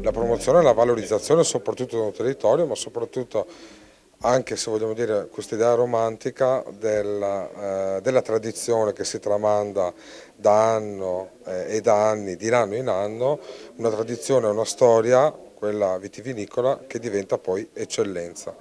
La promozione e la valorizzazione soprattutto del territorio, ma soprattutto anche, se vogliamo dire, questa idea romantica della tradizione che si tramanda da anno e da anni, di anno in anno, una tradizione, una storia, quella vitivinicola, che diventa poi eccellenza.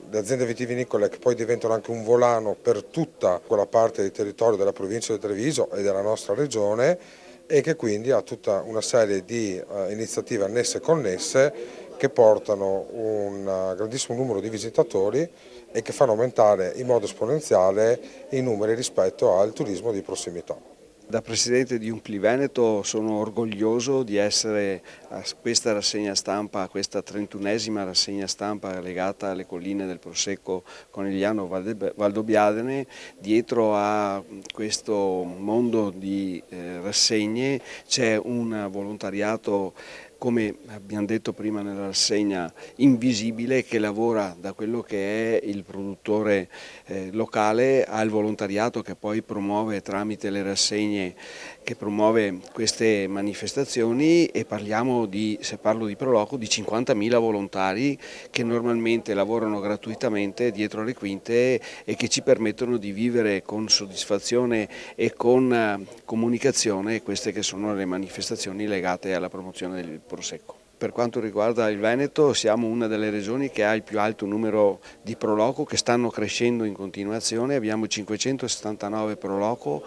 Le aziende vitivinicole che poi diventano anche un volano per tutta quella parte di territorio della provincia di Treviso e della nostra regione, e che quindi ha tutta una serie di iniziative annesse e connesse che portano un grandissimo numero di visitatori e che fanno aumentare in modo esponenziale i numeri rispetto al turismo di prossimità. Da presidente di Umpli Veneto sono orgoglioso di essere a questa rassegna stampa, a questa 31esima rassegna stampa legata alle colline del Prosecco Conegliano Valdobbiadene. Dietro a questo mondo di rassegne c'è un volontariato, come abbiamo detto prima nella rassegna, invisibile, che lavora da quello che è il produttore locale al volontariato che poi promuove tramite le rassegne, che promuove queste manifestazioni, e parliamo di, se parlo di Proloco, di 50.000 volontari che normalmente lavorano gratuitamente dietro le quinte e che ci permettono di vivere con soddisfazione e con comunicazione queste che sono le manifestazioni legate alla promozione del Prosecco. Per quanto riguarda il Veneto, siamo una delle regioni che ha il più alto numero di Proloco, che stanno crescendo in continuazione. Abbiamo 579 Proloco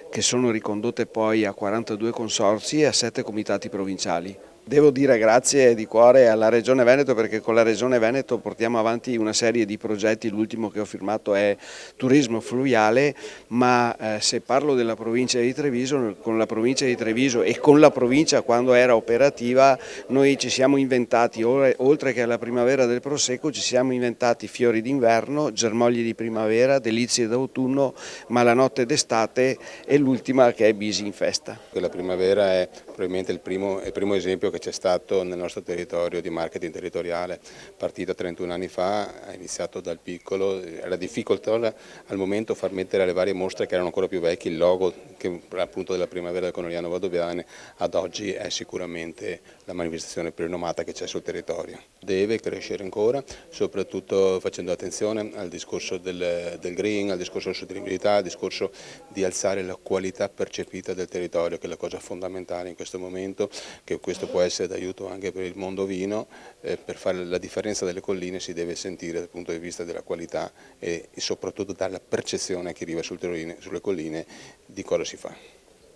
che sono ricondotte poi a 42 consorzi e a 7 comitati provinciali. Devo dire grazie di cuore alla Regione Veneto, perché con la Regione Veneto portiamo avanti una serie di progetti. L'ultimo che ho firmato è turismo fluviale, ma se parlo della provincia di Treviso, con la provincia di Treviso e con la provincia quando era operativa, noi ci siamo inventati, oltre che alla primavera del Prosecco, ci siamo inventati fiori d'inverno, germogli di primavera, delizie d'autunno, malanotte d'estate e l'ultima che è Bisi in festa. La primavera è probabilmente il primo esempio che c'è stato nel nostro territorio di marketing territoriale, partito 31 anni fa, ha iniziato dal piccolo, era difficoltosa al momento far mettere alle varie mostre che erano ancora più vecchi il logo che appunto della primavera del Conegliano Valdobbiadene. Ad oggi è sicuramente la manifestazione più rinomata che c'è sul territorio. Deve crescere ancora, soprattutto facendo attenzione al discorso del green, al discorso della sostenibilità, al discorso di alzare la qualità percepita del territorio, che è la cosa fondamentale in questo momento, che questo può essere d'aiuto anche per il mondo vino. Per fare la differenza delle colline si deve sentire dal punto di vista della qualità e soprattutto dalla percezione a chi vive sulle colline di cosa si fa.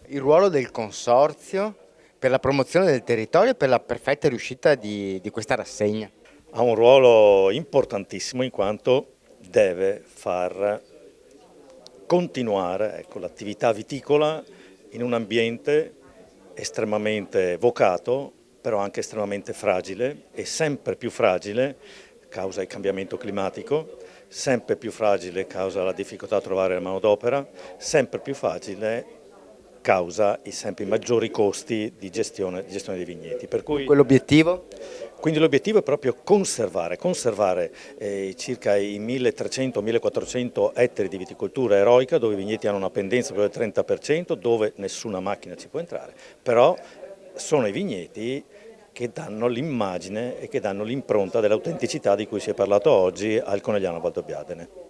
Il ruolo del consorzio per la promozione del territorio e per la perfetta riuscita di questa rassegna? Ha un ruolo importantissimo in quanto deve far continuare l'attività viticola in un ambiente estremamente vocato, però anche estremamente fragile e sempre più fragile causa il cambiamento climatico, sempre più fragile causa la difficoltà a trovare la manodopera, sempre più fragile causa i sempre maggiori costi di gestione dei vigneti. Per cui Quell'obiettivo? Quindi l'obiettivo è proprio conservare circa i 1300-1400 ettari di viticoltura eroica, dove i vigneti hanno una pendenza del 30%, dove nessuna macchina ci può entrare, però sono i vigneti che danno l'immagine e che danno l'impronta dell'autenticità di cui si è parlato oggi al Conegliano Valdobbiadene.